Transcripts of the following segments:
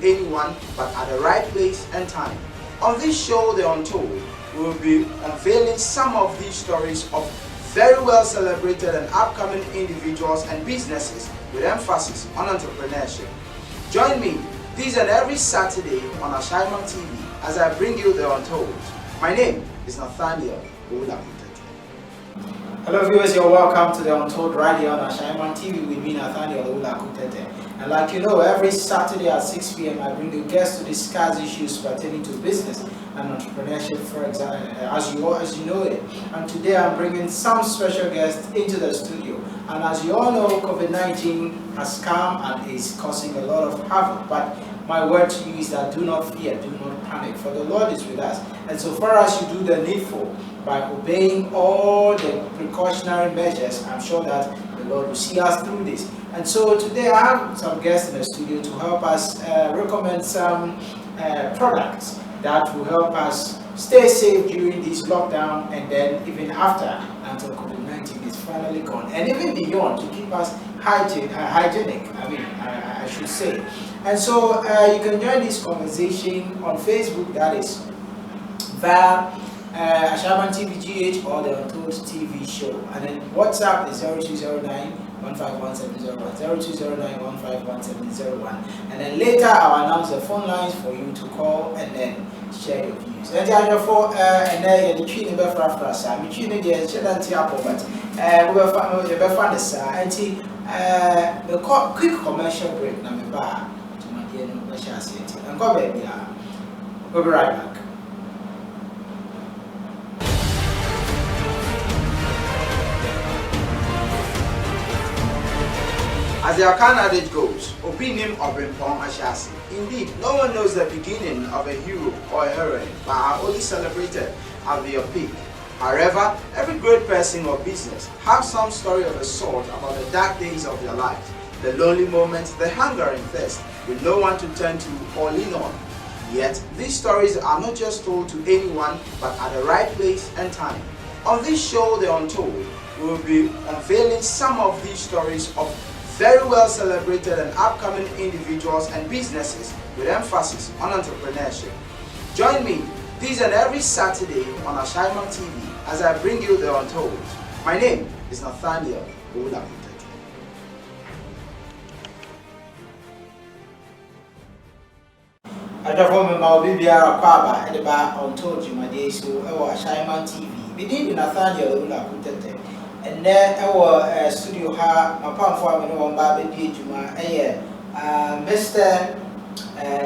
anyone, but at the right place and time. On this show, The Untold, we will be unveiling some of these stories of very well celebrated and upcoming individuals and businesses with emphasis on entrepreneurship. Join me this and every Saturday on Ashaiman TV as I bring you The Untold. My name is Nathaniel Oula. Hello viewers, you're welcome to The Untold right here on Ashaiman TV with me, Nathaniel Oula. And like you know, every Saturday at 6 p.m. I bring you guests to discuss issues pertaining to business and entrepreneurship, for example, as you know it. And today I'm bringing some special guests into the studio. And as you all know, COVID-19 has come and is causing a lot of havoc. But my word to you is that do not fear, do not panic, for the Lord is with us. And so far as you do the needful by obeying all the precautionary measures, I'm sure that the Lord will see us through this. And so today I have some guests in the studio to help us recommend some products that will help us stay safe during this lockdown and then even after, until COVID-19 is finally gone, and even beyond, to keep us hygienic, I should say. And so you can join this conversation on Facebook, that is via Ashaiman TV GH or The Untold TV show, and then WhatsApp is 0209 1517001, 0209 1517001, and then later I'll announce the phone lines for you to call and then share your views. And therefore, and then the tree never frafras, I'm treating the Chedanti Apple, but we will find this the quick commercial break. Number bar to my dear Natasha City, and go baby. We'll be right back. As the Akan adage goes, opinion of Rimpong Ashasi. Indeed, no one knows the beginning of a hero or a heroine, but are only celebrated at their peak. However, every great person or business has some story of a sort about the dark days of their lives, the lonely moments, the hunger and thirst, with no one to turn to or lean on. Yet, these stories are not just told to anyone, but at the right place and time. On this show, The Untold, we will be unveiling some of these stories of very well celebrated and upcoming individuals and businesses with emphasis on entrepreneurship. Join me this and every Saturday on Ashaiman TV as I bring you The Untold. My name is Nathaniel Oula. I just remember we be our Kwaba at the bar Untold you my day, so our Ashaiman TV. We did Nathaniel Oula. And then our studio ha my palm for me one baby Juma Mr.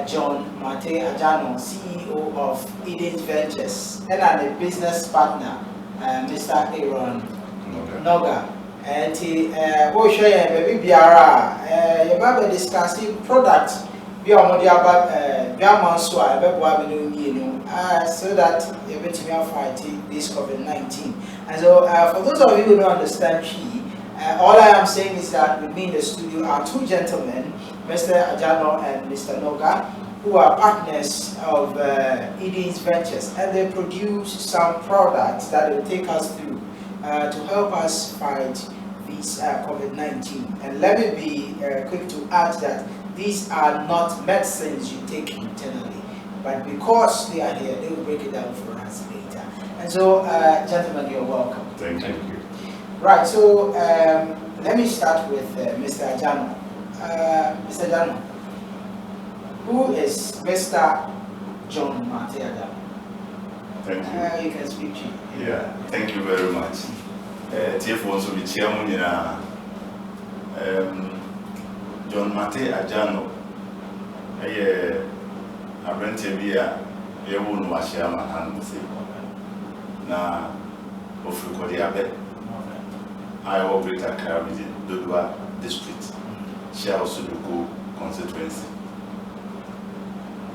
John Mate Ajano, CEO of Eden's Ventures, and a business partner, Mr. Aaron Noga. And he will share baby Biara, you might be discussing products. We are more about Gaman Swa, so that eventually we fight this COVID-19. And so, for those of you who don't understand Chi, all I am saying is that with me in the studio are two gentlemen, Mr. Ajano and Mr. Noga, who are partners of Eden's Ventures, and they produce some products that will take us through to help us fight this COVID-19. And let me be quick to add that these are not medicines you take internally, but because they are here, they will break it down for us later. And so, gentlemen, you're welcome. Thank you. Right, so let me start with Mr. Ajano. Mr. Ajano, who is Mr. John Mate Ajano? Thank you. You can speak to you. Yeah, thank you very much. TF wants to be chairman in John Mate Ajano. I rent a beer, you won't wash your hands. Now, of Korea, I operate a car within Dodua district, Shell Sudoku constituency.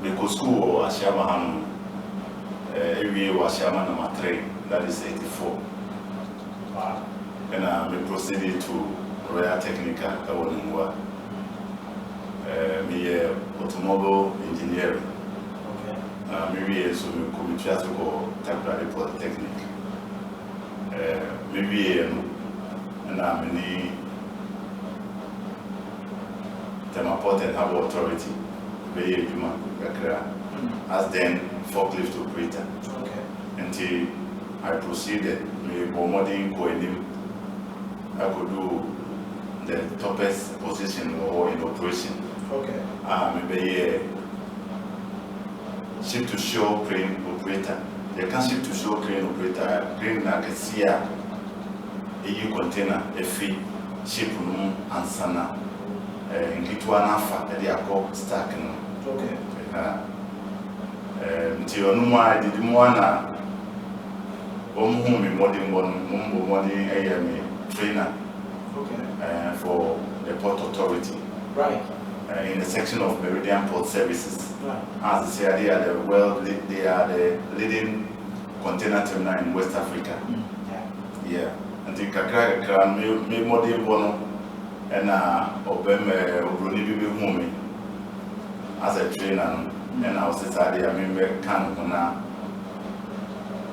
Because school was Shamahan, every year was Shaman number 3, that is 84. And I'm proceeding to Royal Technical, me automobile engineering. Maybe so we could try to go temporary polytechnic. Maybe and I'm in the Port and Harbour Authority, be Juma as then forklift operator. Okay. Until I proceeded, modern going I could do the toughest position or in operation. Okay. Maybe a ship to shore crane operator. The can ship to shore crane operator, crane like a sea, a container, a fee, ship room, and sana. In Kituanafa, they are called stacking. Okay. Until no more, I did one. Modern trainer for the Port Authority. Right. In the section of Meridian Port Services. Right. As they say, they are the leading container terminal in West Africa. Yeah. And the Kakra me modern bono and Obroni Bibi Home as a trainer, and I was decided I mean, can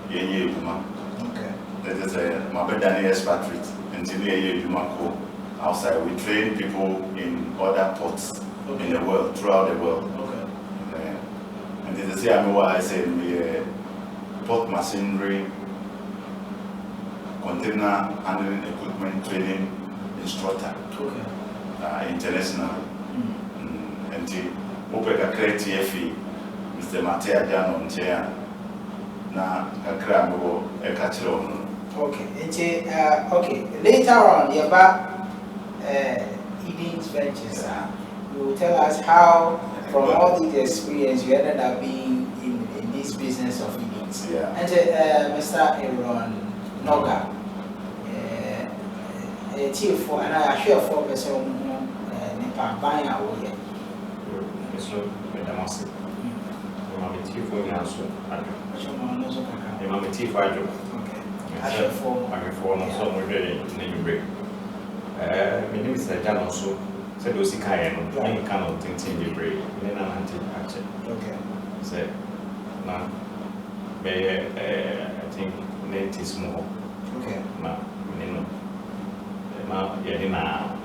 Okay. That is a Mabedani expatriate until the outside. We train people in other ports in the world, throughout the world. Okay. And this is why I said we port machinery, container handling equipment training instructor. Okay. International. Until Opeka TFE, Mr. Matea Jano Nchea. Na kakra mo e ka kire onu. Okay. Okay. Later on, you're back Eden's Ventures. You will tell us how, from all the experience, you ended up being in this business of Eden's. Yeah. And Mr. Aaron Noga, chief for, and I assure 4% Nipa buying our year. So, Medamasi. I'm chief for Yansu. I'm a chief for you. Okay. I'm for no so much in break. My name is Jan also. Said Osikai and any kind of thing in break. Then I'm anti-action. Okay. Say, now, I think net is more. Okay. Now, yeah, now,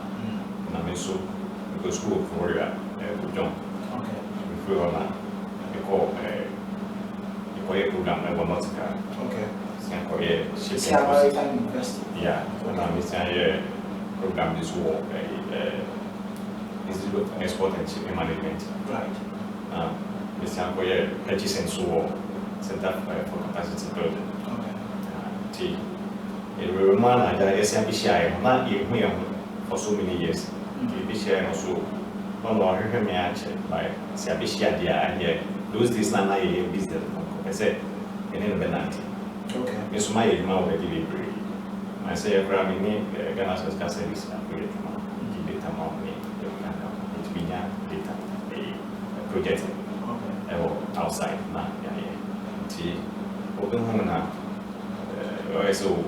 I'm so because school for you, John. Okay. Before that, because program I want to okay. Maritime University. Yeah, and I'm saying program this war Institute of Export and Shipping Management. Right. Mr. Purchase and so Center for Capacity Building. Okay. It will remain at the SMPCI, not here for so many years. PCI also, no longer me actually by SMPCI, here. Those days are not a business. I said, in the penalty. Okay. It's my delivery. I say, I'm in Ghana service. It's been a project outside. Open home now. So,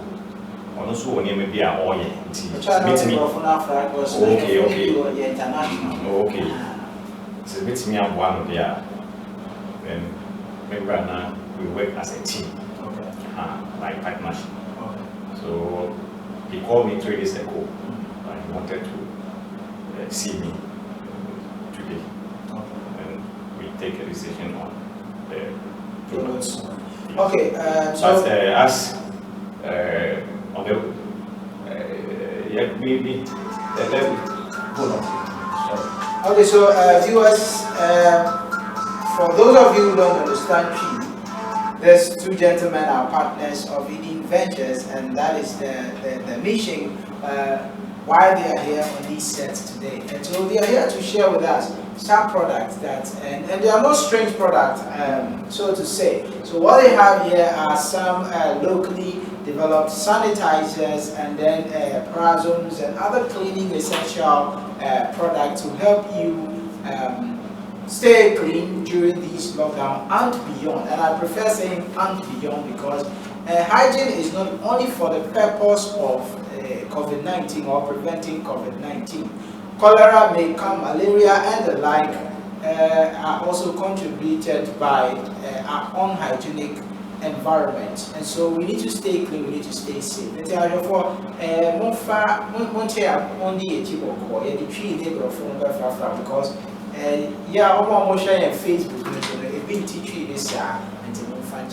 also, maybe a oil. Okay. It's a bit me one of the then remember now we work as a team, like partnership. So he called me 3 days ago and he wanted to see me today. And we take a decision on the products. Okay, so as on the yeah, maybe hold on. Okay, so viewers, for those of you who don't understand, there's two gentlemen are partners of Eden Ventures, and that is the mission why they are here on these sets today. And so they are here to share with us some products that, and they are not strange products, so to say. So what they have here are some locally developed sanitizers and then parazones and other cleaning essential products to help you stay clean during these lockdown and beyond. And I prefer saying and beyond because hygiene is not only for the purpose of COVID-19 or preventing COVID-19. Cholera, may come, malaria and the like are also contributed by our unhygienic environment, and so we need to stay clean, we need to stay safe. Therefore, because Yeah, I'm sharing on Facebook. It's been teaching this and to move fan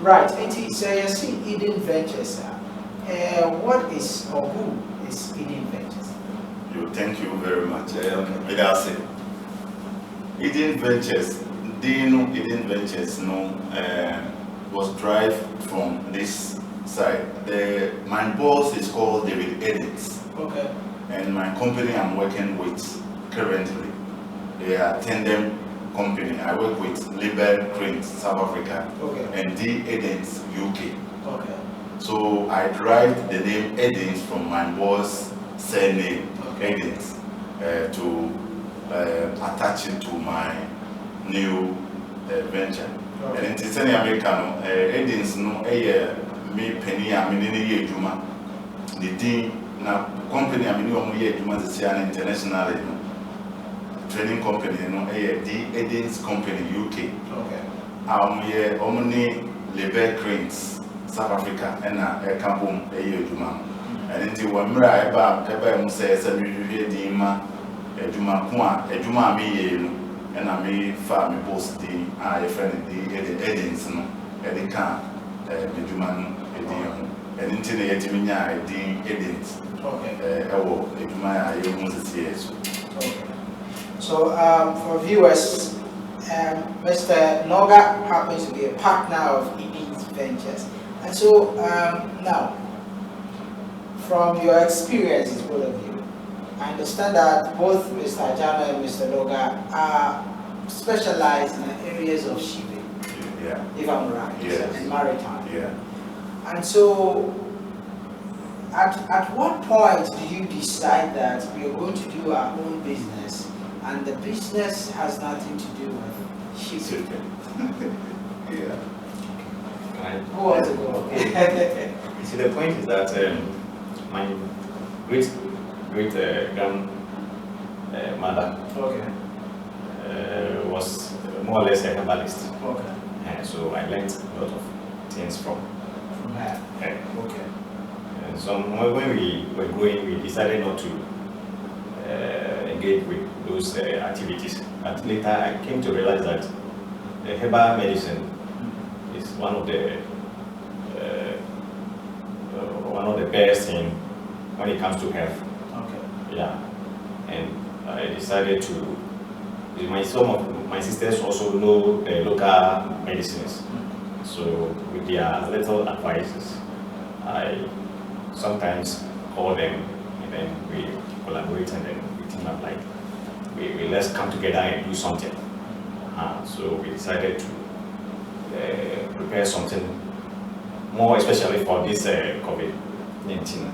right. And so you see Eden Ventures. What is or who is Eden Ventures? Thank you very much. Eden Ventures, Eden Ventures was derived from this side. My boss is called David Edens. Okay. And my company I'm working with currently, they are a tandem company. I work with Liberal Cranes, South Africa, okay, and D. Edens, UK. Okay. So I derived the name Edens from my boss' surname, okay, Edens, to attach it to my new venture. okay. And in any American, Edens no me penny I mean Juma. The D na company I mean Juma is an international training company, D Edens Company UK. Okay. Omni Labor Cranes, South Africa, and a campum Juma. And until when I say, Dima, a Juma me, and I may farm boss D, I friend D Edens, and the car, the Juma, and until the Edimina, D Edens. Okay. Okay. So, for viewers, Mr. Noga happens to be a partner of Eden's Ventures. And so, now, from your experiences, both of you, I understand that both Mr. Ajano and Mr. Noga are specialized in areas of shipping, yeah, if I'm right, yes, and maritime. Yeah. And so, at what point do you decide that we're going to do our own business and the business has nothing to do with shipping? Yeah. Who wants to go? You see, the point is that my great grandmother was more or less a herbalist. Okay. So I learned a lot of things from her. Okay. So when we were growing, we decided not to engage with those activities. But later, I came to realize that herbal medicine is one of the best thing when it comes to health. Okay. Yeah, and I decided to. Some of my sisters also know the local medicines, so with their little advices, I sometimes call them and then we collaborate and then we team up, like we let's come together and do something. So we decided to prepare something more, especially for this COVID-19.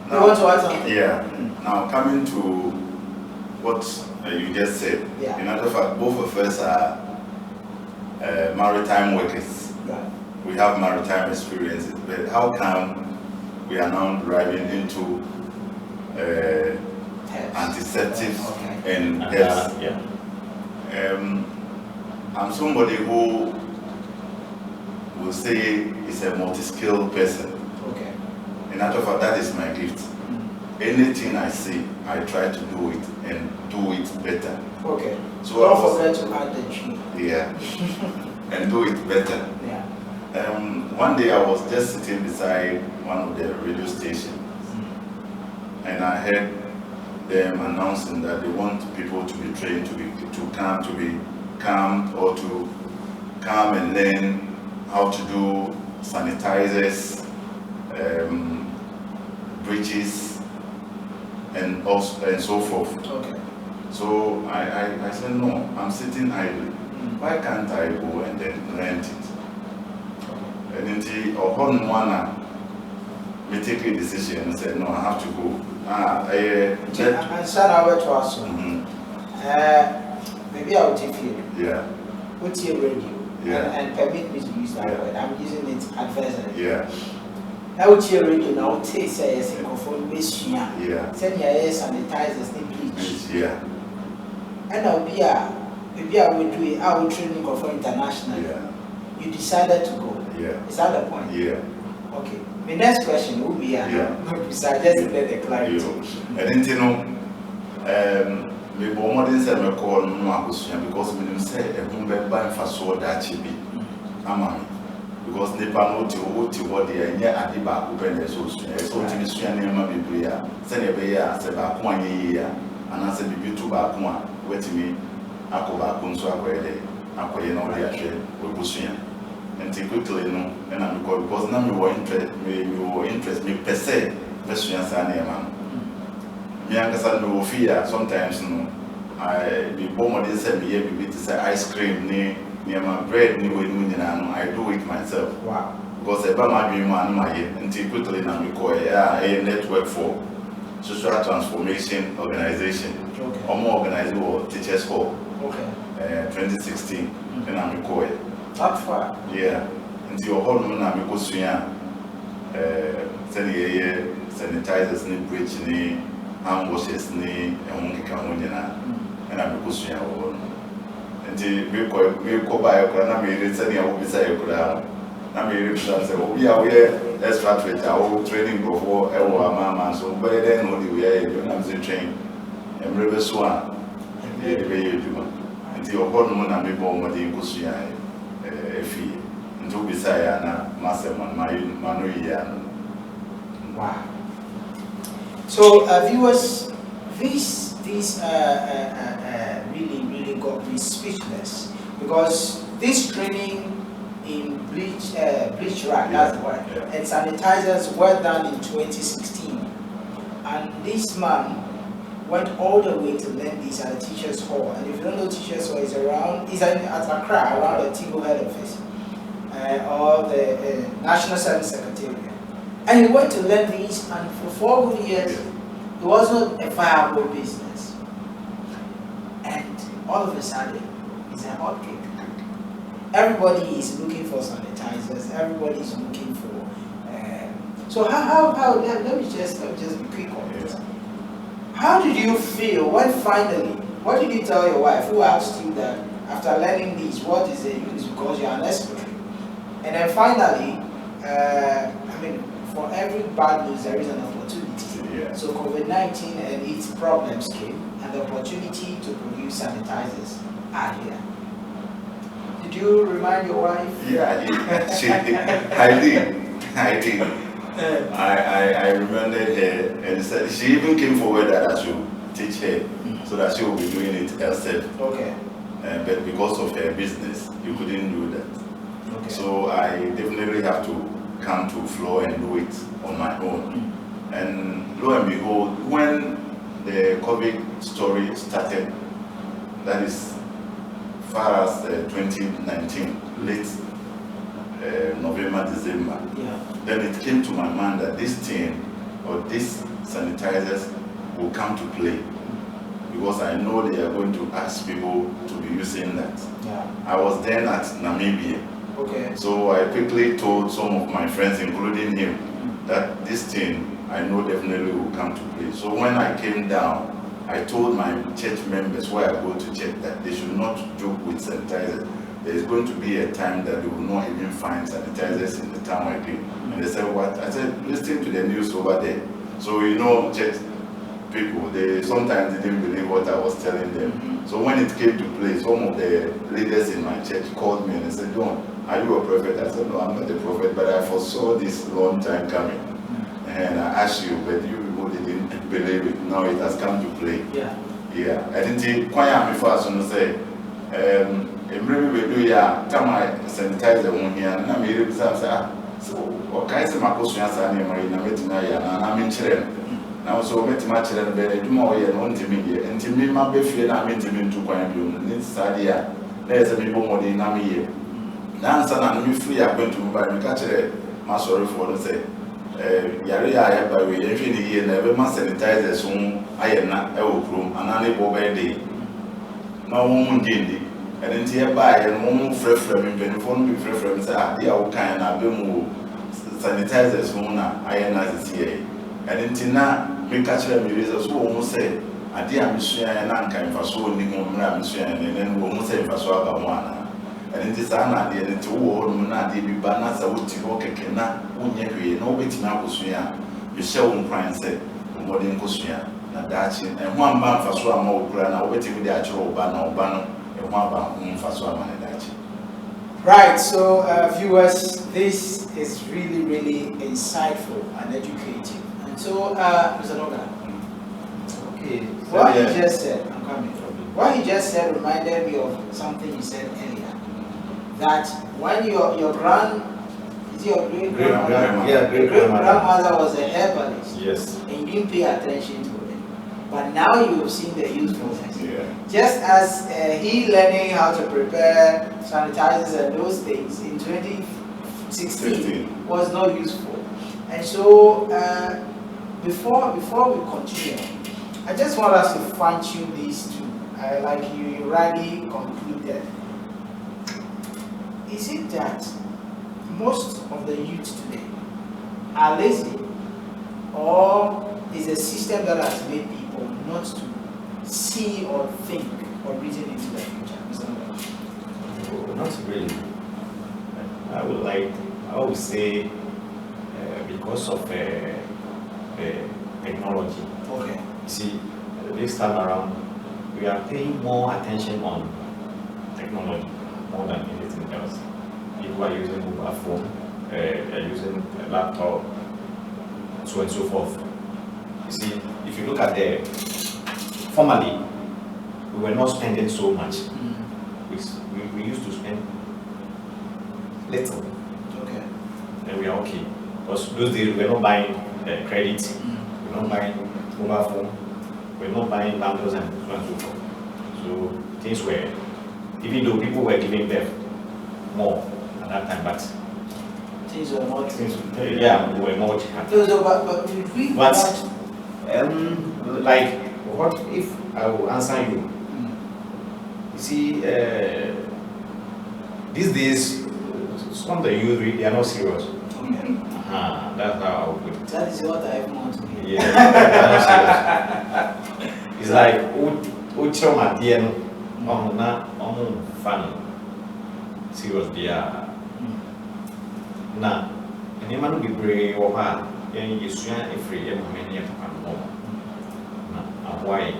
You want to add something? Yeah. Now coming to what you just said. Yeah. In other fact, both of us are maritime workers. Right. We have maritime experiences, but how come we are now driving into antiseptics and tests? Yeah. I'm somebody who will say is a multi-skilled person. Okay. In other fact, that is my gift. Anything I see, I try to do it and do it better. Okay. So don't forget to add the G. Yeah. And do it better. Yeah. One day I was just sitting beside one of the radio stations, and I heard them announcing that they want people to be trained to be calm or to come and learn how to do sanitizers, bridges, and so forth. Okay. So I said, no, I'm sitting idle. Why can't I go and then rent it? And then upon one, we take a decision and said, no, I have to go. And son, I went to ask you. Maybe I will take you. Yeah. What's your radio? Yeah. And permit me to use that word. I'm using it adversely. Yeah. Now what's your radio? Now take say a single phone base. Yeah. Send your air sanitizers, they bleach. Yeah. And maybe I will do it. I will train for international. Yeah. You decided to go. Yeah. Is that the point? Yeah. Okay. My next question will be, yeah. so I just let the clarity. And then Me bo modern say me call no akosua because me say e hu be ban fa so da chi bi ama me because the panel to what they are near at the back open the so to be swan name ma bebre a say na be ya say ba ko anye ya and I say be to ba ko a wetimi akoba ko nso akoye akoye na o dia hwe we busua and quickly no and I'm because now me were interest me per se busua sa na ma me ankasa no fear sometimes no I be born dey say me here be to say ice cream ni my bread ni we I do it myself. Wow. Because I buy my dream and my until quickly now we call a network for social transformation organization. Okay. Or more organized or teachers hall. Okay. 2016. And I'm call it. That far. Yeah. Until your whole now we go swing sanitizers ni bridge ni hand washes ni and I'm go swing we go by a corner, we send you beside a corner. I mean, we are extra training before our mamma, so by then only we are going to train and river swan. The way you do until your hormone and be born with the Gusia fee. Until beside Master Manuia. Wow. So, viewers, this really got me speechless because this training in bleach rag, that's the word, and sanitizers were done in 2016, and this man went all the way to learn these at the Teachers Hall. And if you don't know, Teachers Hall is at Accra, around the Tigo head office or the National Service Secretariat. And he went to learn these, and for 4 good years it was not a viable business. And all of a sudden, it's a hot cake. Everybody is looking for sanitizers. Everybody is looking for. So how? Let me just be quick on it. How did you feel when finally? What did you tell your wife who asked you that after learning this, what is the use? Because you are an expert. And then finally, I mean, for every bad news there is an opportunity. Yeah. So COVID-19 and its problems came, and the opportunity to produce sanitizers are here. Did you remind your wife? Yeah, I did. I reminded her, and said she even came forward that I should teach her, so that she will be doing it herself. Okay. But because of her business, you couldn't do that. Okay. So I definitely have to come to floor and do it on my own. And lo and behold, when the COVID story started, that is far as 2019, late November, December, then it came to my mind that this thing or these sanitizers will come to play, because I know they are going to ask people to be using that. Yeah. I was then at Namibia. Okay. So I quickly told some of my friends, including him, that this thing I know definitely will come to play. So when I came down, I told my church members where I go to check that they should not joke with sanitizers. There is going to be a time that they will not even find sanitizers in the town again. And they said, what? I said, listen to the news over there. So you know, church people, they sometimes didn't believe what I was telling them. So when it came to play, some of the leaders in my church called me and they said, John, are you a prophet? I said, no, I'm not a prophet, but I foresaw this long time coming. And I asked you, but you people didn't believe it. Now it has come to play. Yeah. Yeah. I didn't think quite before I was going to say, we do ya time sanitizer one here, and I'm here because so what kind of my question answer and I'm meeting and I'm in children. Now so met my children, but I do more and one to me, and to me, my baby, I'm meeting to quite blue. It's Sadia. There's a people more than I'm here. Now, son, I'm free. I'm going to buy me catch it. My sorry for the say. Yari, I have by way, every year, never must sanitize soon. I am not a room, and I live over a day. No one did. And then hereby, and one fresh from him, and phone be fresh from say, ah, dear, kind of be sanitizers soon. I am not a CA. And then now, me catch them, you is so almost say, I dear, I'm sure and I'm kind for so many I'm sure, and then we'll say for so one. And it is an idea that two or not, the banners are what you walk again, when you no waiting out Kusuya, you shall cry and say, Modern Kusuya. na dachi and one man for so more grana waiting with the actual banner and one man for so many dachi. Right, so viewers, this is really insightful and educative. And so, Mr. Noga, okay, what he just said, I'm coming. What he just said reminded me of something you said earlier. That when your great grandmother was a herbalist, Yes. and you didn't pay attention to it, but now you have seen the usefulness. Yeah. Just as he learning how to prepare sanitizers and those things in 2016 was not useful. And so before we continue, I just want us to fine-tune these two. Like you rightly concluded. Is it that most of the youth today are lazy, or is a system that has made people not to see or think or reason into the future? Mr. Noga? Not really. I would say because of technology. Okay. You see, this time around, we are paying more attention on technology more than anything else. People are using mobile phone, they're using a laptop, so and so forth. You see, if you look at formerly, we were not spending so much. We used to spend little. Okay. And we are okay. Because those days we were not buying credit, we were not buying mobile phone, we were not buying bundles and so and so forth. So things were, even though people were giving birth more at that time, but Things are not. yeah, we were more cheaper. But did we But like, what if I will answer you? You see, these days, some of the youth, they are not serious. Okay. That's how I would put it. That is what I want to hear. Yeah, they are not serious. It's like, tell my dear, not fun. Serious, they are. Now, and you man be brave or hard, and you swim every year, many of them more. Now, why?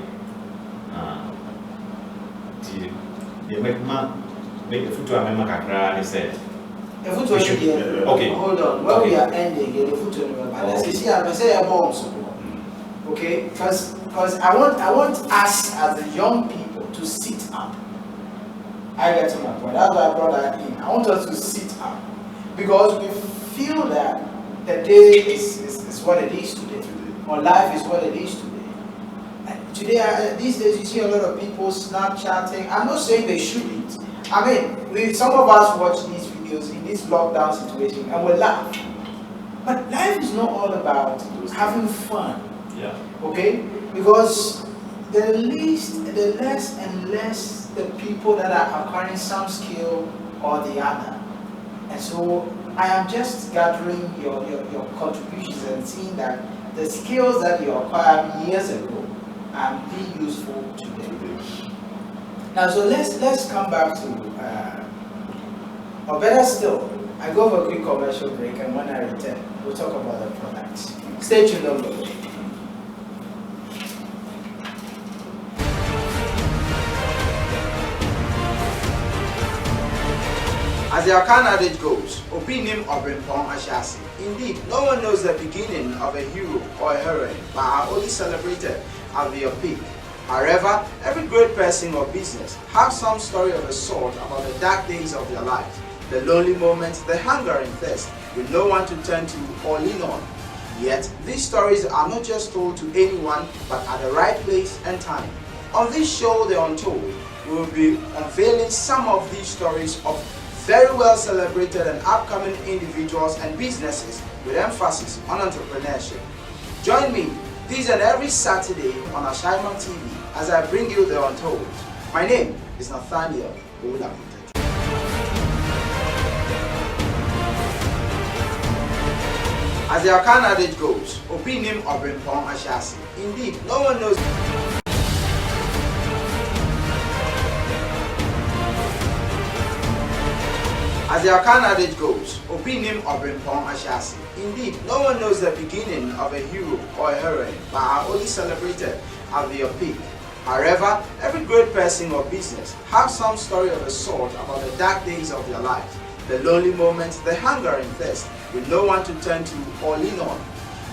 They make the future of America, they said. The photo here. Okay. Hold on. When we are ending here, the photo. Let's see. I'm say a bomb. Okay, because I want us as the young people to sit up. I get to my point. That's why I brought that in. I want us to sit up because we feel that the day is what it is today, or life is what it is today. And today, these days, you see a lot of people Snapchatting. I'm not saying they shouldn't. I mean, some of us watch these videos in this lockdown situation and we laugh. But life is not all about having fun. Yeah. Okay? Because the less and less the people that are acquiring some skill or the other. And so I am just gathering your contributions and seeing that the skills that you acquired years ago are being useful today. Now, so let's come back to, or better still, I go for a quick commercial break, and when I return, we'll talk about the products. Stay tuned on the way. As the Akan adage goes, Obinim Obrimpong Ashasi. Indeed, no one knows the beginning of a hero or a heroine, but are only celebrated at their peak. However, every great person or business has some story of a sort about the dark days of their lives, the lonely moments, the hunger and thirst, with no one to turn to or lean on. Yet, these stories are not just told to anyone, but at the right place and time. On this show, The Untold, we will be unveiling some of these stories of very well celebrated and upcoming individuals and businesses with emphasis on entrepreneurship. Join me this and every Saturday on Ashaiman TV as I bring you The Untold. My name is Nathaniel Olakutet. As the Akan adage goes, Obinim Obrimpong Ashasi. Indeed, no one knows. As the Akan adage goes, Obinim Obrimpong Ashasi. Indeed, no one knows the beginning of a hero or a heroine, but are only celebrated at their peak. However, every great person or business has some story of a sort about the dark days of their lives, the lonely moments, the hunger and thirst, with no one to turn to or lean on.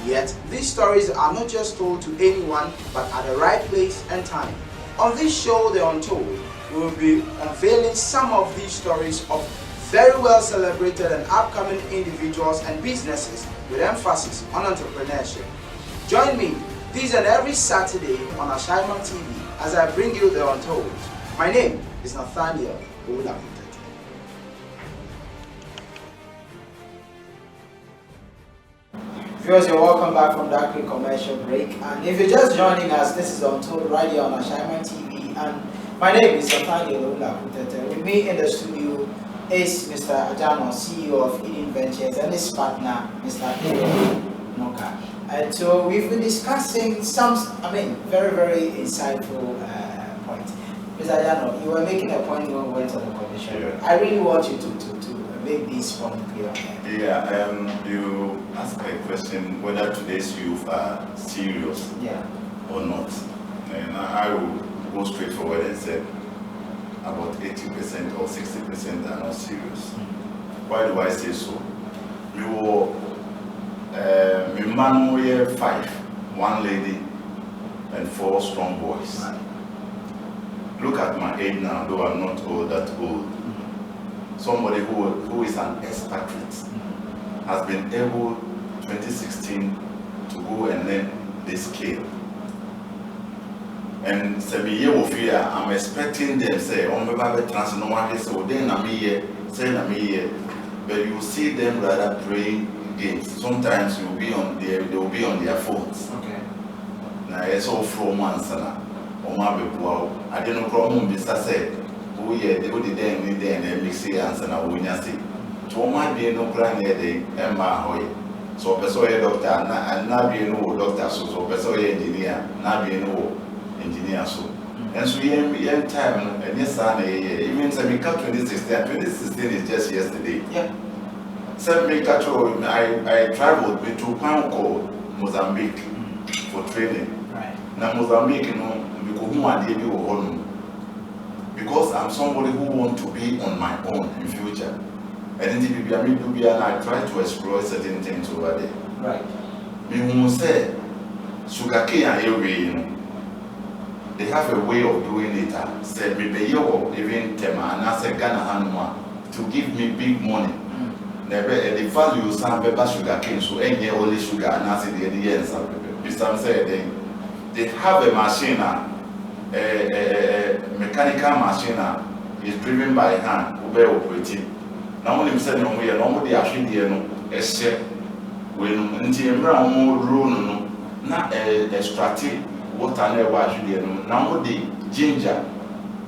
Yet, these stories are not just told to anyone, but at the right place and time. On this show, The Untold, we will be unveiling some of these stories of very well celebrated and upcoming individuals and businesses with emphasis on entrepreneurship. Join me this and every Saturday on Ashaiman TV as I bring you The Untold. My name is Nathaniel Oulakutet. Viewers, you're welcome back from that quick commercial break. And if you're just joining us, this is Untold right here on Ashaiman TV. And my name is Nathaniel Oulakutet. With me in the studio is Mr. Ajano, CEO of Eden Ventures, and his partner, Mr. Noka. And so we've been discussing some, very, very insightful points. Mr. Ajano, you were making a point when we went on the commission. Yeah. I really want you to make this point clear. Yeah, you asked a question whether today's youth are serious or not. And I will go straight forward and say about 80% or 60% are not serious. Why do I say so? We were man were 5, 1 lady and 4 strong boys. Look at my age now, though I'm not that old. Somebody who is an expatriate has been able 2016 to go and learn this skill. And I'm expecting them say, oh, maybe transnormal, so then I'm here, but you see them rather playing games. Sometimes they will be on their phones. Okay. Now it's all 4 months now. I don't know problem Mr. said, oh yeah, they would then need and mix the answer now when you see. To my be no plan here, they Emma Hoy. So, Pessoa doctor, and not be no doctor, so Pessoa engineer, not be no engineer so. And so young time and yes, even some 2016 is just yesterday. Yeah. Some make I traveled to Panko, Mozambique for training. Right. Now Mozambique, because I'm somebody who wants to be on my own in future. And I try to explore certain things over there. Right. Me say sugarcane and they have a way of doing it. Said me pay you even Tema and I said Ghana Hanuma to give me big money. Never the value some paper sugarcane so any only sugar and I said the end some say they have a machine, a mechanical machine is driven by hand, ube operating. Now when said no we are normally actually a set when until more rule not a strategy. Water never actually now the ginger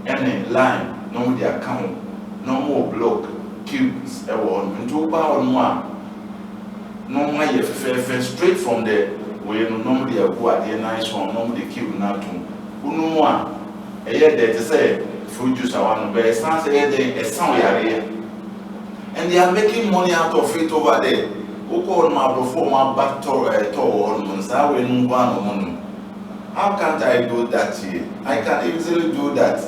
any lime no the account no more block cubes a one into about one no my straight from the way normally a go at the nice one normally cube not to no one a year there to say fruit juice I want to be sounds a sound area and they are making money out of it over there. Who call my before my back to how can't I do that here? I can easily do that.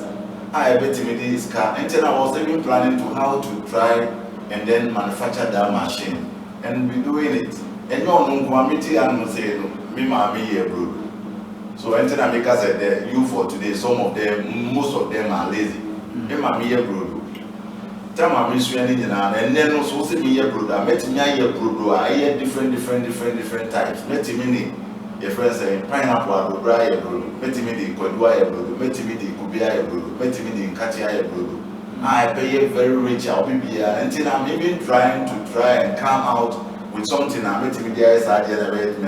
I bet me this car. And then I was even planning to how to try and then manufacture that machine and be doing it. And no committee and say me here, bro. So and then I make us said you for today, some of them, most of them are lazy. Me here, bro. Tell my miss and then also see me here, bro. I met me here, bro. I hear different types. Met me. Your friends say pineapple, I will buy a blue, met me the Kodua, met me the Kubia, met me the Katia, blue. I pay very rich, I'll be here until I'm even trying and come out with something. I met me the eyes, I generate me,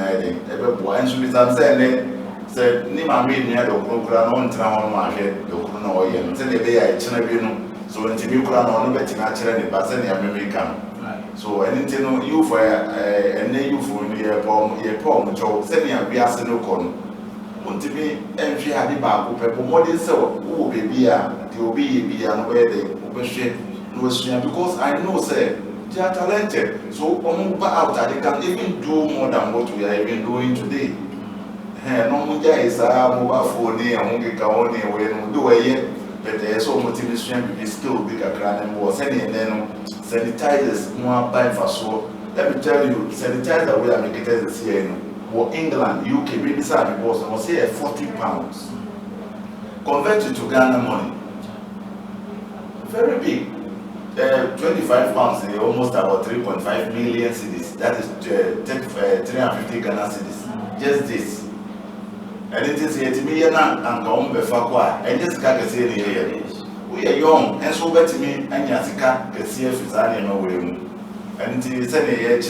every boy, and so I'm saying, said, Nima made near the Okra, no town on my head, the Okra, and said the day I channel, so until you crown on the betting, I tell you, but send your memory come. So anything you for and you for your poem, Joe, send me a no con. Want to be entry at the back, people more than so, oh, baby, the OB be and where they overshape because I know say they are talented. So out they can even do more than what we are even doing today. No muja is a mobile phone and we can when do a but there's so motivation is still big a grand and was any and then sanitizers more buy for so. Let me tell you, sanitizer we are making this here in England, UK, maybe some was I say £40. Converted to Ghana money. Very big. £25 almost about 3.5 million cedis. That is 350 Ghana cedis. Just this. And it is 8 million and come before and just can't say here. We are young and so better me and Yasika can see if it's any and it is any year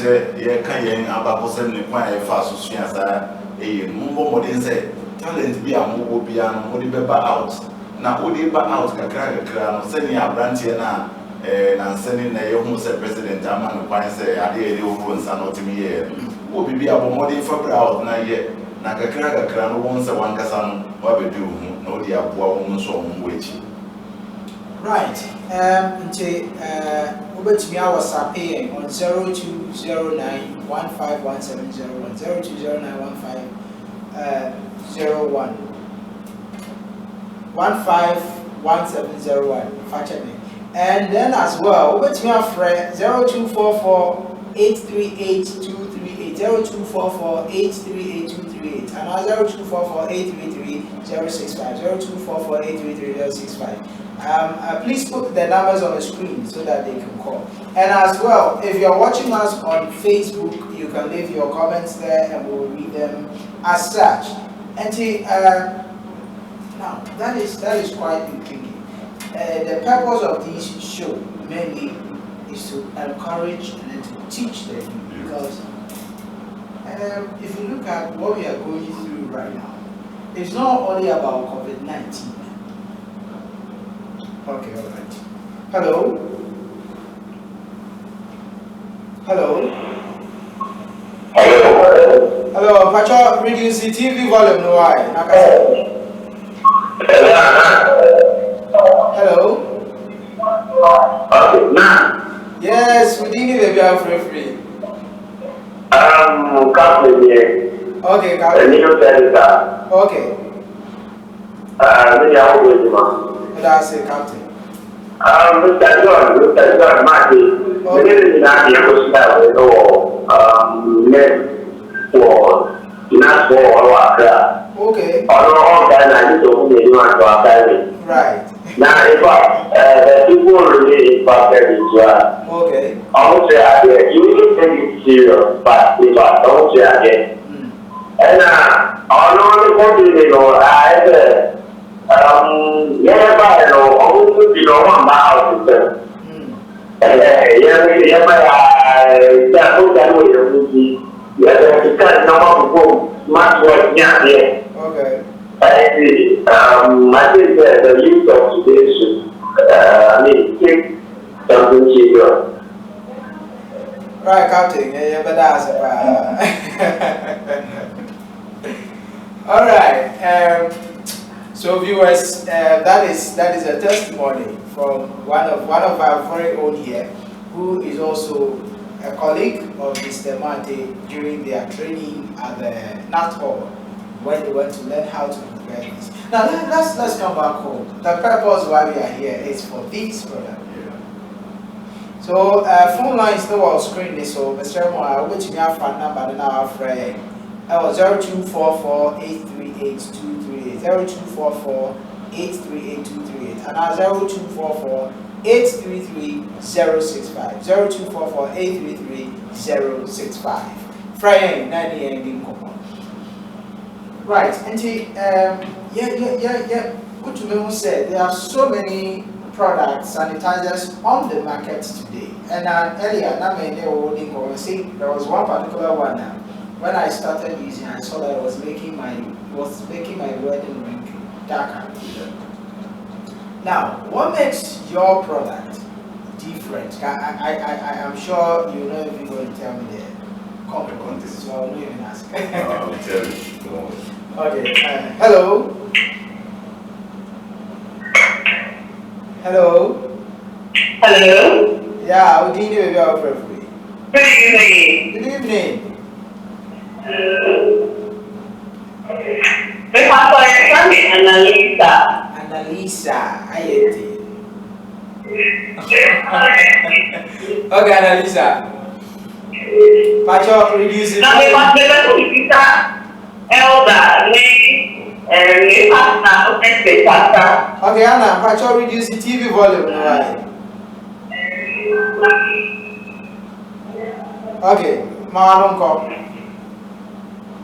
can about the quite fast as a more modern say talent be a move be an Odiba out. Now Odiba out Kakra, sending a branch here now. And sending a young president, Aman, who say, I did your phones are not me here. Will be a modern for out now yet. Nakaka crown once a one casan, what we do, no dear poor woman so which. Right. Over to me, I was paying on 0209 151701 0209 151701. And then as well, over to me, our friend 0244 838 238 0244 838 238 and 0244 833 065 0244 833 065. Please put the numbers on the screen so that they can call. And as well, if you're watching us on Facebook, you can leave your comments there and we'll read them as such. And now that is quite intriguing. The purpose of this show mainly is to encourage and to teach them, because if you look at what we are going through right now, it's not only about COVID-19. Okay, all right. Hello? Hello? Hello, Pacho, reduce the TV volume, no why? Hello? Yes, we didn't need a free. Captain here. Okay, Captain. Okay. That's it, Captain. Mr. John, Marty. Okay. Right. Now, in fact, people really impacted as well. Okay. I won't say again, you need to take it serious, but in fact, I won't say again. And I know the country, you know, yeah, I won't be no one about it. Okay. I think the use of today should take something serious. Right, Captain. Yeah, but that's all right. So viewers, that is a testimony from one of our very own here, who is also a colleague of Mr. Mate during their training at the NAT Hall, when they went to learn how to prepare this. Now let's come back home. The purpose why we are here is for this product. So phone line is still on screen. So Mr. Mo, I will me a phone number now friend. I was 0244 838 238 0244 838 238 and 0244 833 065 0244 833 065. Friday 9 a.m. Right, and what you said, there are so many products, sanitizers on the market today. And earlier, there was one particular one now. When I started using, I saw that it was making my wedding ring darker. Now, what makes your product different? I am sure you know if you're going to tell me the content, so I will not even ask. I'll tell you. Don't worry. Okay. Hello. Hello. Hello. Yeah, we did it very briefly. Good evening. Good evening. Annalisa. Annalisa, I hate it. Okay, Annalisa. Pacho, reduce it. Now, the person is elder, name, and partner, okay, Anna, Pacho, reduce the TV volume. Right. Okay, ma don't call.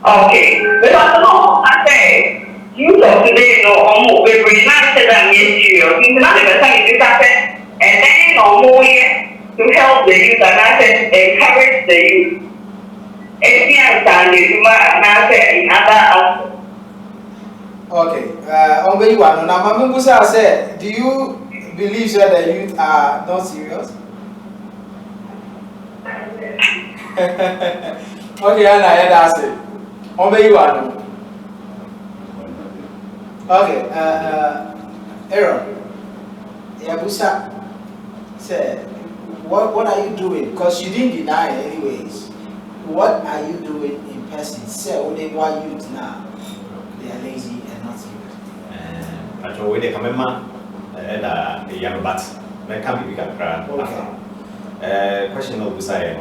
Okay, because I say, you talk today, no, almost very nice that I'm serious. It's not the time you started, and then no more to help the youth, and I said, encourage the youth. Okay, now Mama Musa said, do you believe that the youth are not serious? Okay, Anna, that's it. Okay, Aaron, Yabusa said, what are you doing? Because you didn't deny it anyways. What are you doing in person? Say, why youth now? They are lazy and not serious. Actually, when they come in, a young bat, they can't be big crowd. Okay. Question of Busai,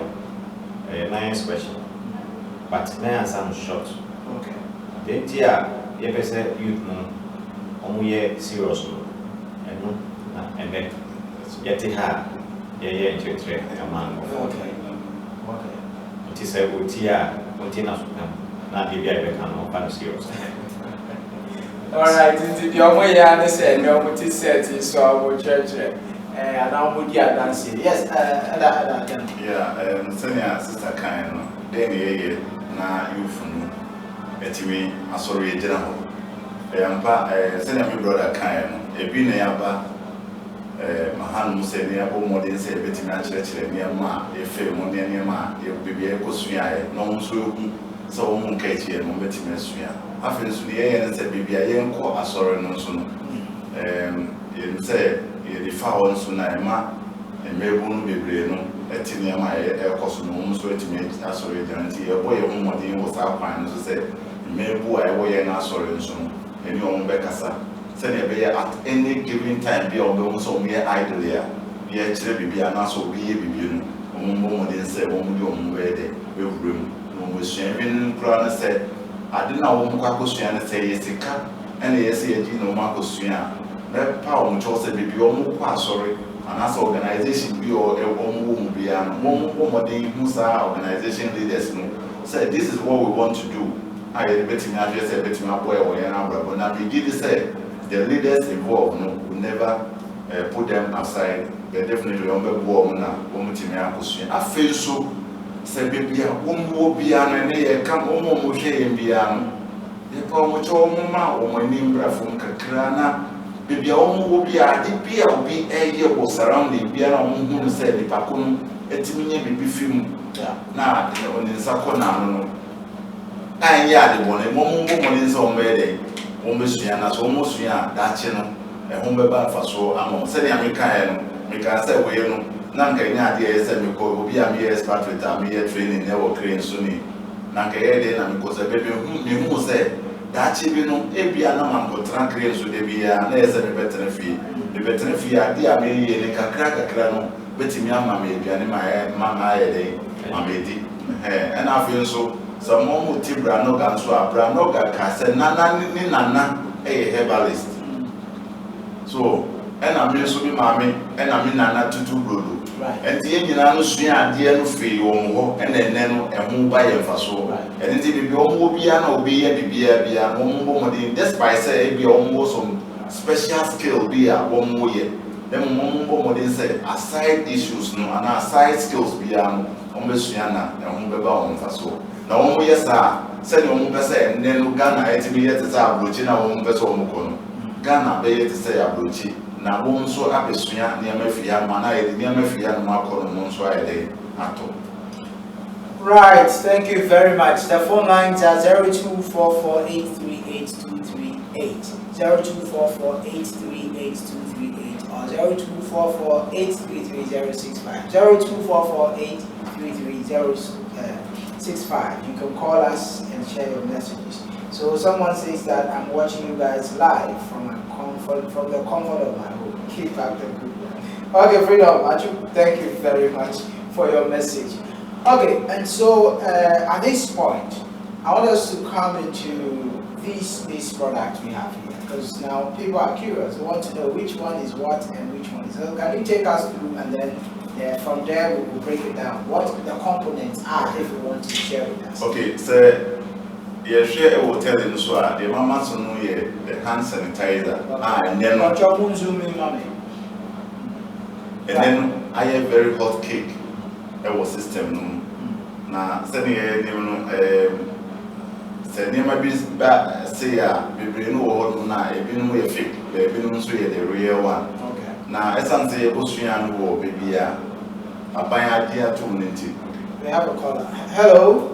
a nice question, but may answer I'm short. Okay. Then, dear, you say youth no, only serious no, and then yet they have, into a man. Okay. Okay. It is a Utia, Utina, not give you a can serious. Alright, the only I said, no, what is said is so church, and now would you dance it? Yes, yeah, senior sister kind, then na you from Etime, I saw a general. Senior my brother kind, a bin yaba. Mahan Musa near Bomodin said, Betty Church, near Ma, a fair money near Ma, a baby Ecosia, no so Munkati and Mombeti Messia. I feel to the air and said, Baby, I am called a sorrow no soon. Say, the foul soon I ma, and Melbourne baby, no, a tinea my air costume, so to make a sorry guarantee. A boy of Modin was outlined to say, Melbourne, I wear an sorry soon, and your own Becassa. At any given time, be on so mere idle here. Be actually be an answer, be a baby. One didn't say, one would be with room. One was shaming, Crana said, I didn't know one Quacosian say, yes, a cat, and yes, a Gino Marcosian. That power which also be almost sorry, and as organization be or a woman be an woman who's our organization leaders said, this is what we want to do. I bet me, I just said, bet my boy or an abra, but now we did say. The leaders involved will never put them aside. They definitely warm now. I feel so. Say, baby, will be an and come home with him piano. They come with all mamma or my name from Kakrana. Baby, will be a deep will be a year was surrounding piano who said the Pacum, a timmy be film. Now, in Sakona. And yeah, the one, woman is on Monday. Almost that channel, a home for so I'm saying American, make I say, we know, Nanka idea said me call be a mere expert with a mere training, never crane sunny. Nanka then because a baby who said that you know, a piano man could translate to the beer and there's a better fee. The better fee idea may and crack a crano, betty me and mamma, and my mamma a day, mamma, and I feel so. Some more Tibra no gun so a branoga cast Nana a herbalist. So, and I mean, so be mammy, and I mean, Nana to do good. And the engine I know, dear no fee, and then and move by a faso. And it will be almost piano, be a baby, and one more despite say, be almost some special skill, be a one more year. Then one more say, aside issues, no, and aside skills, be almost Siana, and one on faso. Now, yes, sir, send your person and then Ghana, it me yet as a blue china, one vessel Mukono. Ghana, be it to say a blue chip. Now, one so happy swia near Mefia, Mana, near Mefia, Marco, Monswa a day at all. Right, thank you very much. The phone lines are 0244838238. 0244838238. 0244833068 or 0244833065. 0244833065. You can call us and share your messages. So someone says that I'm watching you guys live from the comfort of my home. Keep up the good work. Okay, Freedom, thank you very much for your message. Okay, and so at this point, I want us to come into these products we have here, because now people are curious. They want to know which one is what and which one is. So can you take us through, and then from there we will break it down what the components are if you want to share with us. Okay, so you share a hotel in Swat, the mama so know the hand sanitizer. And then I have very hot cake. That was system. Now, sending say never be bad. Say we know now. We know we fake. We know the real one. Okay. Now, as I say, Austrian war, baby, I buy idea to ninety. We have a caller. Hello.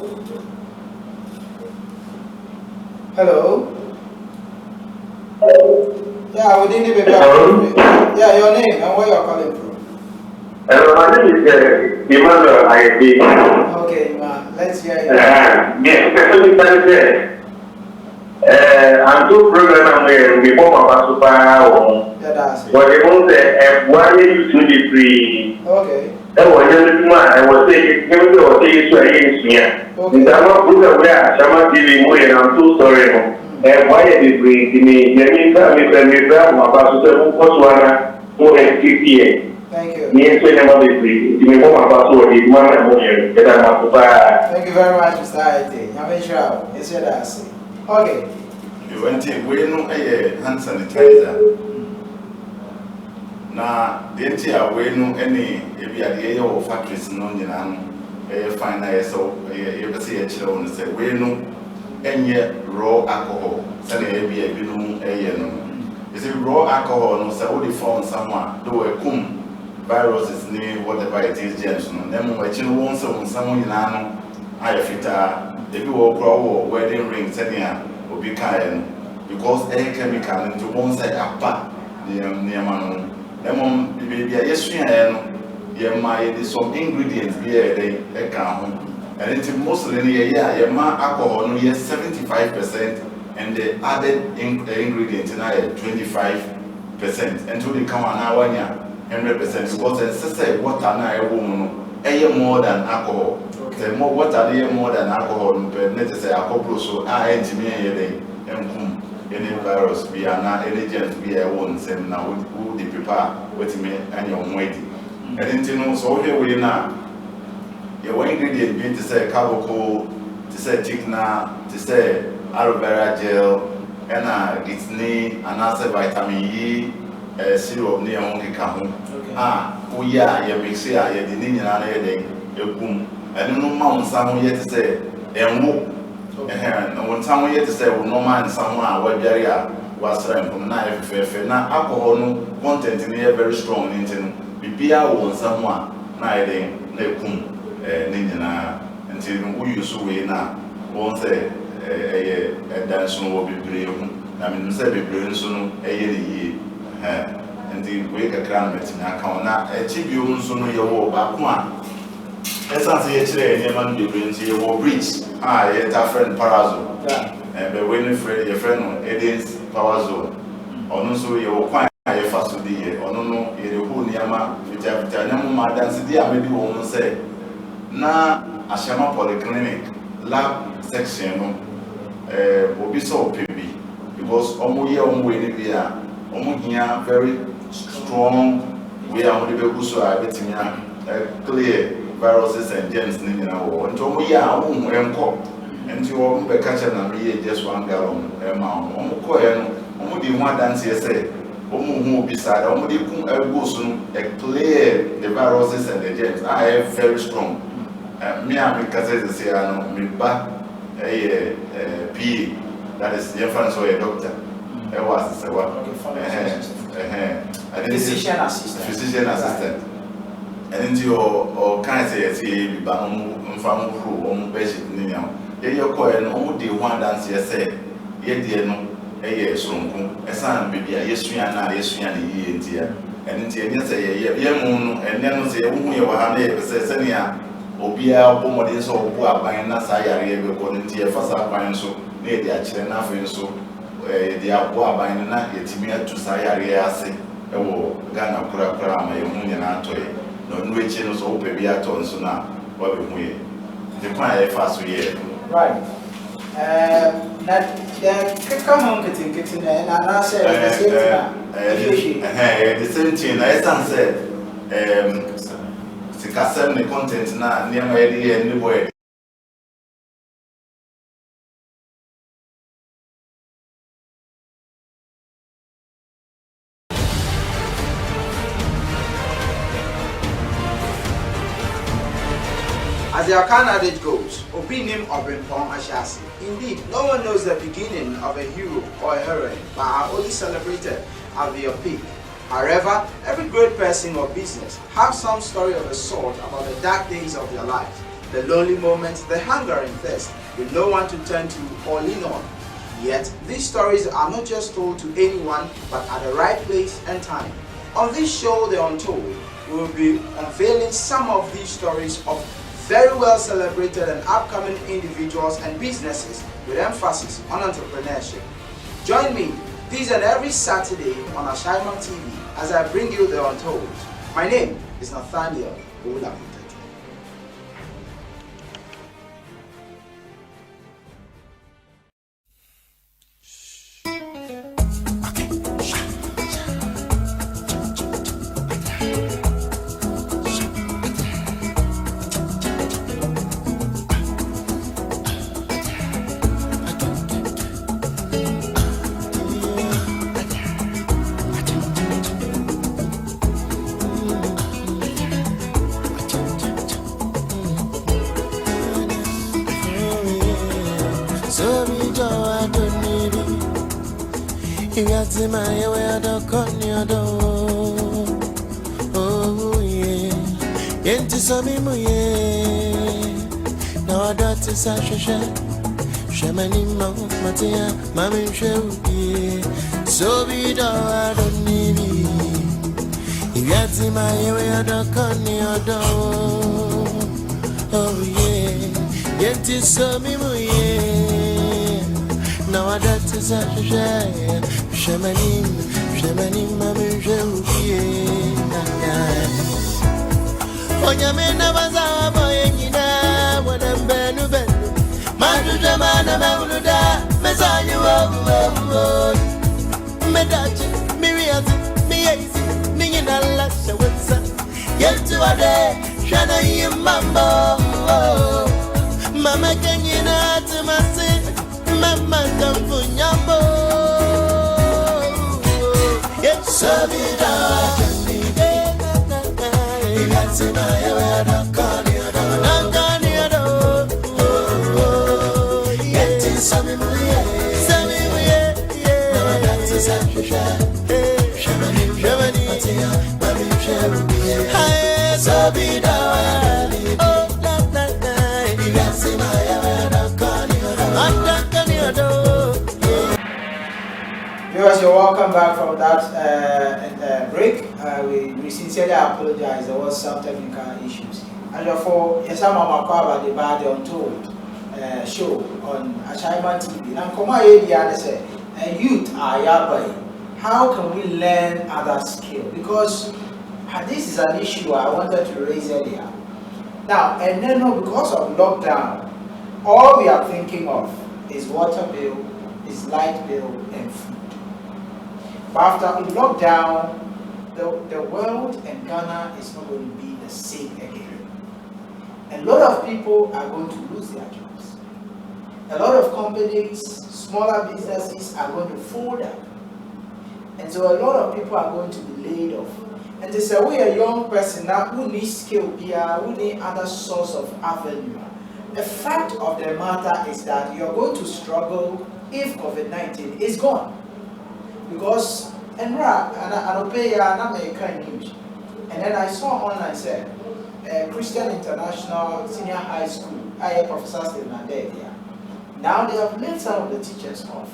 Hello. Yeah, we didn't even. Yeah, your name and where you're calling from. Hello, my name is Emmanuel IB. Okay, man. Let's hear it. Yes, I'm too programmed before my super. Yeah, that's it. But they won't say, why are you 23? Okay. That was just one. I was saying, give me the okay, so I ain't here. I'm not program where I'm TV more, and I'm too sorry. And why are they bringing me? Let me tell me, grab my pastor, what's one more than 50 years. Thank you. Thank you very much, Mr. Aite. Okay. You went in, we know a hand sanitizer. Now, the entire we know any if you are the AO factories non a fine ISO, you see a chill say, we know any raw alcohol, sending a is it raw alcohol? No, so what they found someone, do a cum. Viruses name whatever it is, germs. Then when you want someone in an eye fitter, if you walk or wedding ring, sending will be kind because a chemical into one side apart near man. Then, baby, yes, some ingredients be a count, and it's mostly yeah, alcohol, no, yes, 75%, and the added ingredients in 25%, until they come an hour. 100% because it's say water na a woman more than alcohol. The more water more than alcohol, but let us say alcohol so engineer any virus be an agent be a one same now who the prepare what me and your weighty. And then so here we now your ingredient be to say carbocol, to say thickener, to say aloe vera gel, and it's and also vitamin E. Syrup near monkey come. We are your mixer, your Dinian a boom. And no mount someone yet to say, and whoop. And when someone yet to say, well, no man, someone where Jaria was from knife, fair, now alcohol content in here very strong into be our someone, neither no cum, Nina, until we use away now. Won't say a dance will be brave. I mean, say be brave soon a year. And the way a climate in account now, a tribune soon your war back one. As I say, a man be brings your bridge. Yet a friend Parazo. And the winning friend, your friend Edin's Parazo. Or no, so you will find a fast to the or no, you who Niama, which I have done, my dance, maybe woman say. Now, a Shama Polyclinic lab section will be so baby because almost year on way here very strong. We are going to be clear viruses and germs in our world. And we are and you won't be catching them just 1 gallon amount. Only one dance here say, Omu beside only go soon clear the viruses and the germs. I have very strong. Me and Mikasa say, I know me back a PE, that is the influence of a doctor. I was physician assistant. And into your kind of say, but from who patient. Your coin only one dance, say, yet, ɛyɛ sonko ɛsan baabi a yɛsua na yɛsua ne yie ntia ɛno nti ɛnyɛ sɛ yɛ mu no ɛnɛ no sɛ yɛwohu yɛ wɔ ha na yɛpɛ sɛ sɛnea obiara bɔ mmɔden sɛ ɔbɔ aban na saa yareɛ bɛkɔ no nti yɛfa saa aban nso na yɛde akyerɛ na afei nso yɛde abɔ aban no na yɛtumi atu saa yareɛ ase ɛwɔ Ghana korakora ama yɛhu nyinaa atɔ yɛ na ɔno akyi no so wopɛ bi atɔ nso na wabɛhu yɛ de kwan a yɛfa so yɛ right. Na keka ho nketenkete na na sɛ the same thing na ɛsan sɛ sikasɛm ne content na nneɛma yɛde yɛ ne bɔ yɛ. As the Akan adage goes, Obinim Obrimpong Ashasi. Indeed, no one knows the beginning of a hero or a heroine, but are only celebrated at their peak. However, every great person or business has some story of a sort about the dark days of their lives, the lonely moments, the hunger and thirst, with no one to turn to or lean on. Yet, these stories are not just told to anyone, but at the right place and time. On this show, The Untold, we will be unveiling some of these stories of very well celebrated and upcoming individuals and businesses with emphasis on entrepreneurship. Join me this and every Saturday on Ashaiman TV as I bring you The Untold. My name is Nathaniel Oula. Oh yeah, into some now I got to Sasha Shamani Matia, Mammy Show, so be I don't need it. If you had seen my area, don't come near door. Oh yeah, into some now I got to Sasha Shamani, Mammy Show, Onyamena baza boyina wana benu benu maduja mana mauluda mesanyu wo medachi miriazi miyezi ningina lasha wenza yetu ade shana yimambo mama kenyina tumasi mama tamfunyambo yetu sabida Viewers, you're welcome back from that break. We sincerely apologize. There was some technical issues. And therefore, yes, I'm about the Untold show on Ashaiman TV. And come on, here, say, youth are yabai. How can we learn other skill? Because this is an issue I wanted to raise earlier. Now, and then because of lockdown, all we are thinking of is water bill, is light bill, and food. But after lockdown, the world and Ghana is not going to be the same again. A lot of people are going to lose their jobs. A lot of companies, smaller businesses are going to fold up. And so a lot of people are going to be laid off. And they say, we are a young person now who needs skill here, who need other source of avenue. The fact of the matter is that you're going to struggle if COVID-19 is gone. Because and then I saw online said Christian International Senior High School, I professor still not there. Now they have laid some of the teachers off.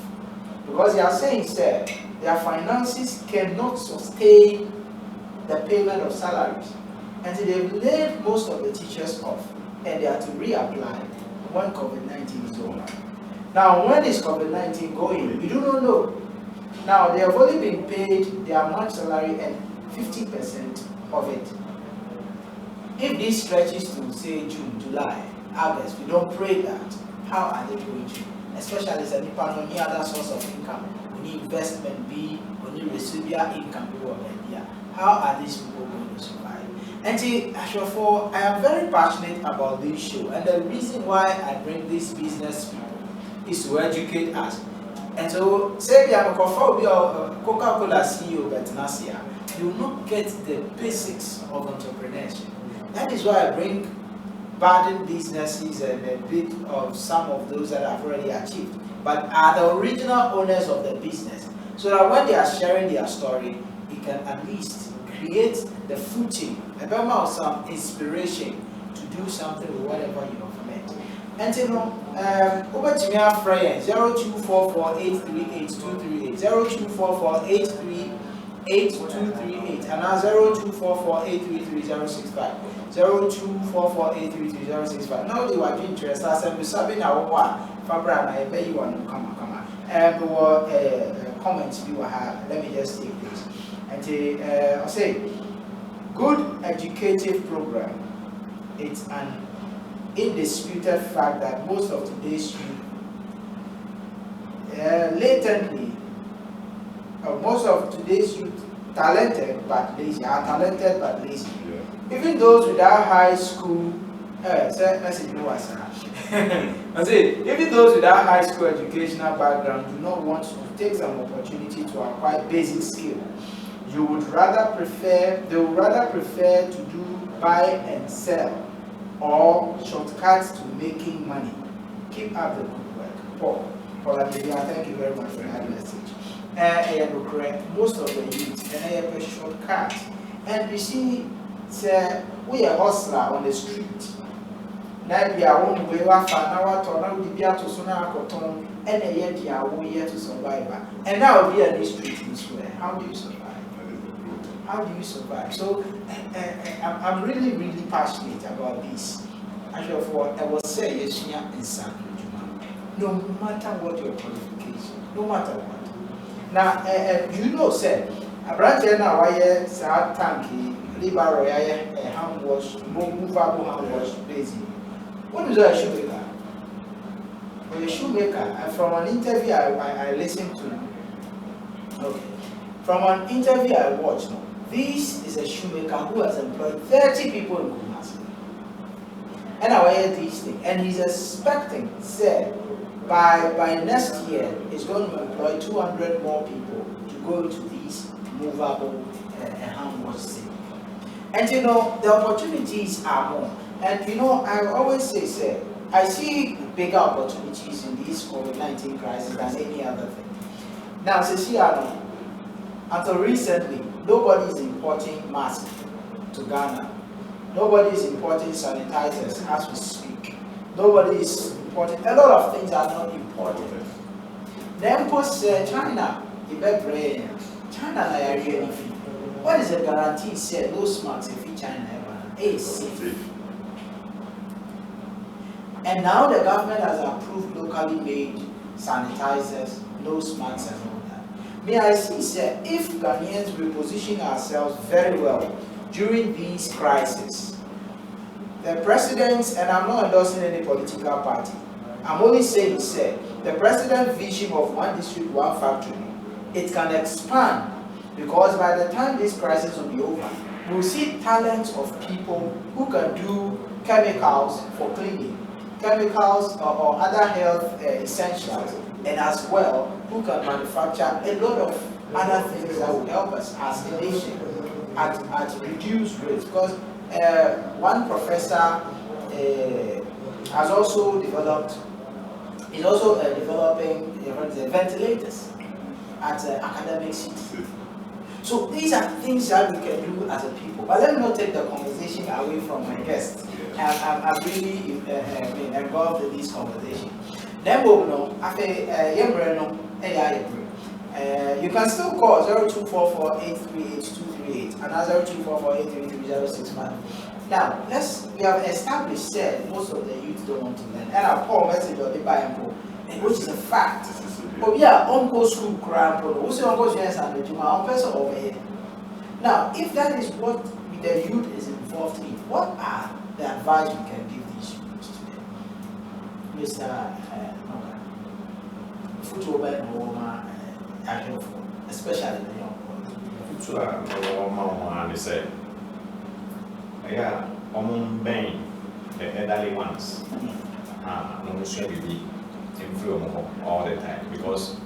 Because they are saying, sir, their finances cannot sustain the payment of salaries. And so they've laid most of the teachers off, and they are to reapply when COVID-19 is over. Now, when is COVID-19 going? We do not know. Now, they have only been paid their month salary and 50% of it. If this stretches to, say, June, July, August, we don't pray that, how are they going to? Especially as any part of any other source of income. We need investment, we need residual income. How are these people going to survive? And see, for I am very passionate about this show, and the reason why I bring these business people is to educate us. And so, say I'm a Coca-Cola CEO, but Nasia, you will not get the basics of entrepreneurship. That is why I bring budding businesses and a bit of some of those that I've already achieved, but are the original owners of the business, so that when they are sharing their story, it can at least create the footing, a bit of some inspiration to do something with whatever you have met. And you know, over to me, our friend 0244838238, 0244838238, and now 0244833065. 0244833065. Now they were interested. I said, "We sabi na wa Fabra I pay you on come on." Comments we will have. Let me just take this. And I say, good educative program. It's an indisputed fact that most of today's youth, most of today's youth talented but lazy, are talented but lazy. Yeah. Even those without high school, I say, even those without high school educational background do not want to take some opportunity to acquire basic skill. They would rather prefer to do buy and sell or shortcuts to making money. Keep up the good work. Paul, thank you very much for that message. Most of the youth and I have a shortcut. And you see, we are hustler on the street. Now we are on way to and a year to survive. And now we are in the street this way. How do you survive? How do you survive? So I'm really, really passionate about this. Actually, I will say yes, no matter what your qualification, no matter what. Now, you know, sir, a branch now why sad tanky, liberal, a hand wash, movable hand wash, busy. What is a shoemaker? Well, a shoemaker, and from an interview I listened to. Okay. From an interview I watched, this is a shoemaker who has employed 30 people in Kumasi. And I hear these things, and he's expecting, said, by next year, he's going to employ 200 more people to go into these movable hand wash things. And you know, the opportunities are more. And you know, I always say, sir, I see bigger opportunities in this COVID-19 crisis than any other thing. Now, Cecilia, until recently, nobody is importing masks to Ghana. Nobody is importing sanitizers as we speak. Nobody is importing. A lot of things are not imported. Then post China, China na really. What is the guarantee? Say those masks if China ever is safe. And now the government has approved locally made sanitizers, nose masks and all that. May I see, sir, if Ghanaians will position ourselves very well during these crises, the president's, and I'm not endorsing any political party, I'm only saying, sir, the president's vision of one district, one factory, it can expand, because by the time this crisis will be over, we'll see talents of people who can do chemicals for cleaning, chemicals or other health essentials, and as well, who can manufacture a lot of other things that will help us as a nation at reduced rates. Because one professor has also developed, is also developing ventilators at academic seats. So these are things that we can do as a people. But let me not take the conversation away from my guests. I'm really involved in this conversation. Then we know, after You can still call 0244-838-238 and 0244-833-061. Now, we have established that most of the youth don't want to learn. And I'll call message or they buy and go, which is a fact. Oh yeah, on go school grant, also on go yes and the on person over here. Now, if that is what the youth is involved in, what are the advice we can give these youths today? Mr. Football and woman, especially the young ones. They say, yeah, the elderly ones, no should be influence all the time because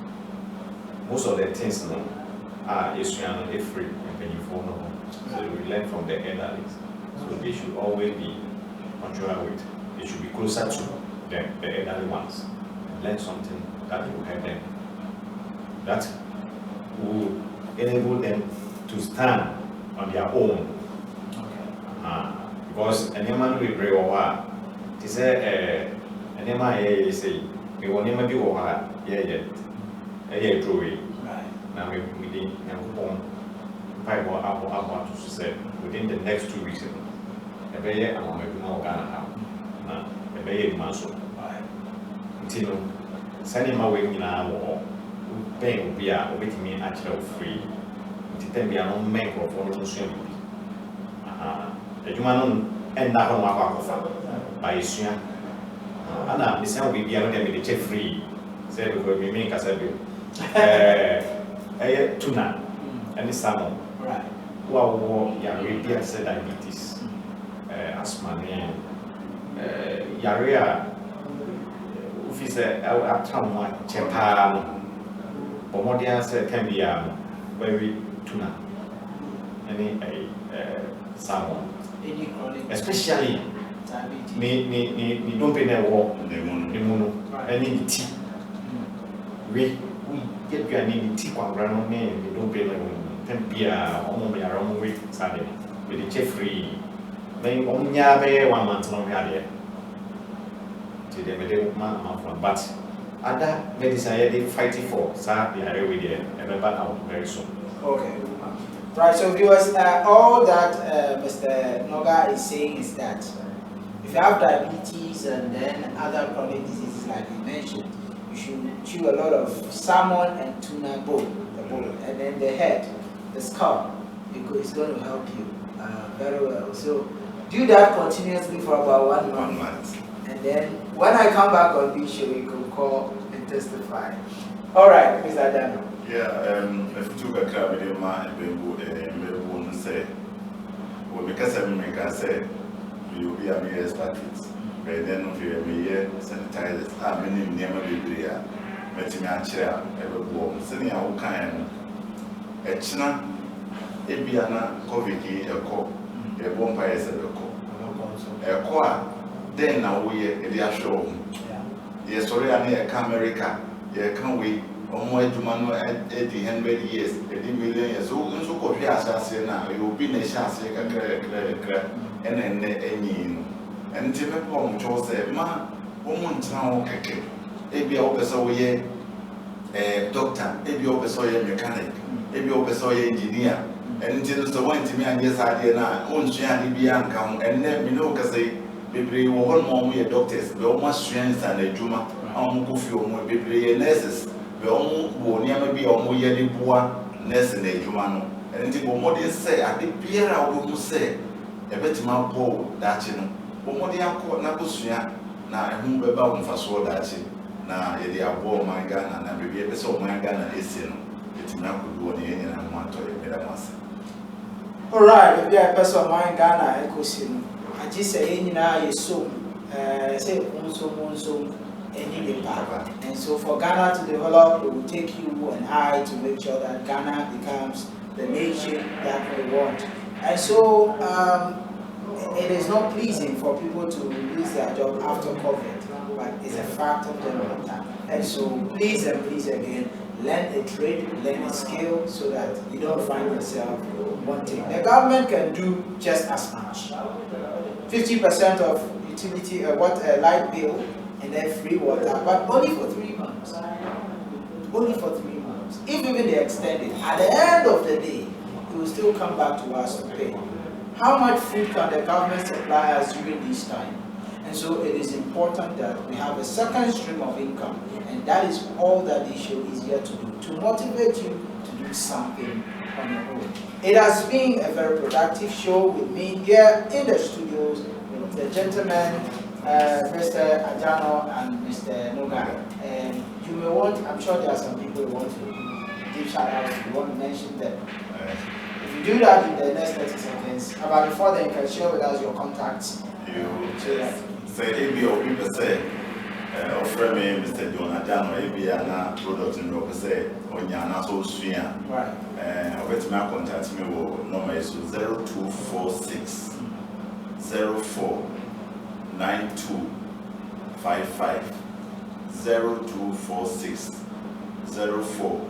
most of the things are free and painful. So we learn from the elderly. So they should always be punctual with. They should be closer to the elderly ones and learn something that will help them. That will enable them to stand on their own. Because any man will pray over. They say, any man say, we will never be over. Yeah, true. Now we didn't have to say within the next 2 weeks. Every year, I'm going to Ghana. Every year, Maso. Until sending my way in our paying will be with me actually free. Until we are not make of one to swim. The human end up on my by swim. And I'm the same we be able to get free. Say because we make us a tuna and salmon. Right. Well, yeah, said diabetes, asthma, Yaria. If it's a town Japan, Pomodia said can be very tuna, any salmon, especially me don't pay no walk, the moon, any tea. We get you an tea one run me, we don't pay no tempia, almost a wrong week, Saturday, with the Jeffrey. Then only 1 month long here. To the middle month, but other medicine they fighting for, sir, they are with it, and remember out very soon. Okay. Right, so viewers, all that Mr. Noga is saying is that if you have diabetes and then other chronic diseases like you mentioned, you should chew a lot of salmon and tuna bone, and then the head, the scalp, it's going to help you very well. So do that continuously for about 1 month. And then when I come back on this show, you can call and testify. All right, Mr. Daniel. Yeah, if you took a crab in my baby, say, well, because I say, you will be a mere expatriate. But then, if you are mere sanitizers, I mean, never be there. But you may chair, ever warm, sending out kind. A china, a piana, coffee, a cock, a bonfire, a coa. Then now we are show. Yes, sorry, I need a America. Yeah, can't we? Almost to man 100 years, 80 million years. So, coffee as I say now, you will be a chance, and then any. And Timmy Pong chose ma, woman town cake. Maybe also a doctor, maybe also a mechanic, maybe also engineer. And until the one to me and yes, I did not own Shani Bianca, and then we know because they one more we doctors, we almost strengths and a Juma, almost few more baby nurses, we almost maybe almost yearly poor nurse in a Jumano. And until more they say, I did Pierre, I will say, a better man poor that you know. But more they are called Nabusia, now whom about for so that now they are born my gun and maybe a so my gun is in it. Now could do any and want to be. All right, if you are a person of mine, Ghana, I could see. I just say, you so say, so, any power. And so for Ghana to develop, it will take you and I to make sure that Ghana becomes the nation that we want. And so it is not pleasing for people to lose their job after COVID, but it's a fact of the matter. And so please and please again, learn a trade, learn a skill so that you don't find yourself wanting. The government can do just as much. 50% of utility, light bill, and then free water, but only for 3 months. only for 3 months. If even they extend it, at the end of the day, it will still come back to us to pay. How much food can the government supply us during this time? And so it is important that we have a second stream of income, and that is all that this show is here to do, to motivate you to do something on your own. It has been a very productive show with me here in the studios with the gentlemen, Mr. Ajano and Mr. Noga. And you may want, I'm sure there are some people who want to give shout outs, you want to mention them. If you do that in the next 30 seconds, about before then you can share with us your contacts. Say maybe or people say offer me Mr. John Ajano maybe na product in your say on yana so swia. Right. With my contact me will number is 0246 04 9255 0246 04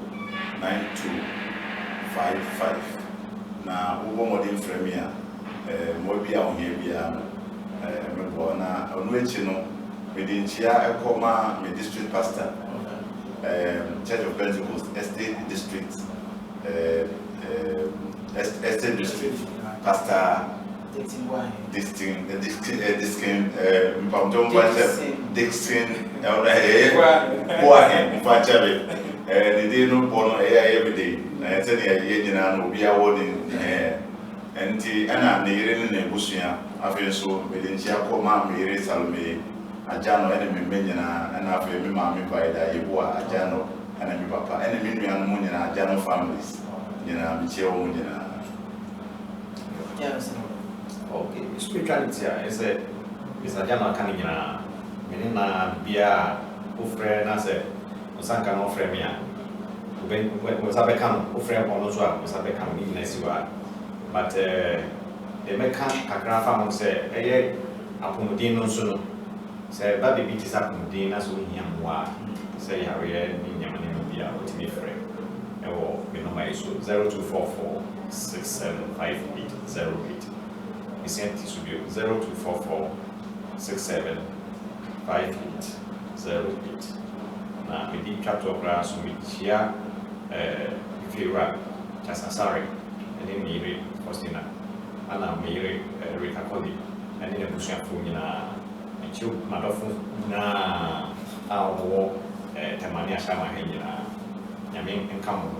9255. Now, we want to frame here. Maybe on here, we are within Chia Ekoma, my district pastor, Church of Pentecost, Estate District, Estate District, Pastor Dixon, the day no born every day. I said, I will be awarding and I'm nearing in Busia. I feel so within Chiacoma, Mary Salome, Ajano, enemy Menina, and I feel me, mammy by the Yeboa, Ajano, enemy papa, enemy and Munina, Ajano families. You know, Michel Munina. Yes. Okay, spirituality is a Ajano coming in a Menina, Bia, Ufre, Nase. Sanka no frame ya we sabe kan o frame ono so a we sabe kan ni na siwa but e me kan kakra fa mo se eye apomodin no so no se ba bibi ti sa apomodin na so hia moa se ya re ni nyama ni bia o ti me frame e wo me no mai so 0244 675808 isenti studio 0244 675808 na medi twato kra so metia fira tasasare ene mire Faustina ana mire Rita Kodi ene ne busia fu nyina metiu madofo na awo tamani ashama henyina nyame nkamo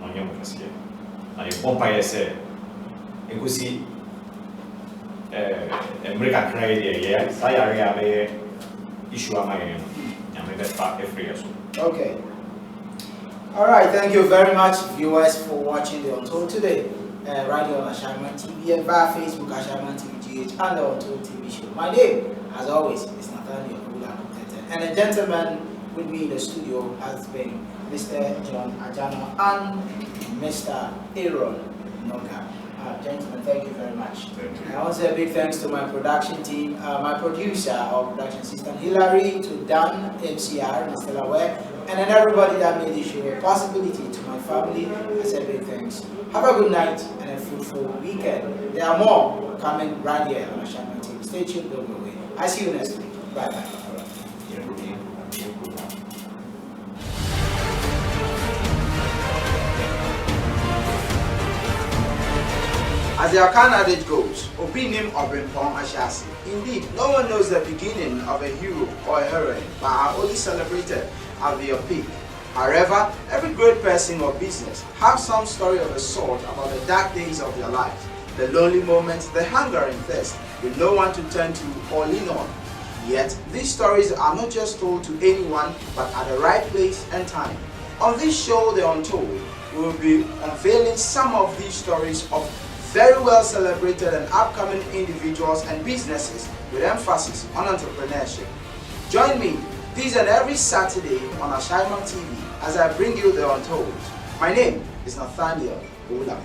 no nyam kase na yopompa yese ekusi America kra ye sayare abe issue amaye. Okay. All right. Thank you very much, viewers, for watching the Untold today. Right here on Ashaiman TV and via Facebook, Ashaiman TV GH, and the Untold TV show. My name, as always, is Nathaniel. And the gentleman with me in the studio has been Mr. John Ajano and Mr. Aaron Noga. Gentlemen, thank you very much. Thank you. And also a big thanks to my production team, my producer, our production assistant Hilary, to Dan, MCR, Mr. Lawe, and then everybody that made this show a possibility. To my family, I said big thanks. Have a good night and a fruitful weekend. There are more coming right here on Ashaiman TV. Stay tuned, don't go away. I see you next week. Bye bye. As the Akan adage goes, Obinim Obrimpong Ashasi. Indeed, no one knows the beginning of a hero or a heroine, but are only celebrated at their peak. However, every great person or business have some story of a sort about the dark days of their lives, the lonely moments, the hunger and thirst, with no one to turn to or lean on. Yet, these stories are not just told to anyone, but at the right place and time. On this show, The Untold, we will be unveiling some of these stories of very well celebrated and upcoming individuals and businesses with emphasis on entrepreneurship. Join me this and every Saturday on Ashaiman TV as I bring you The Untold. My name is Nathaniel Oula.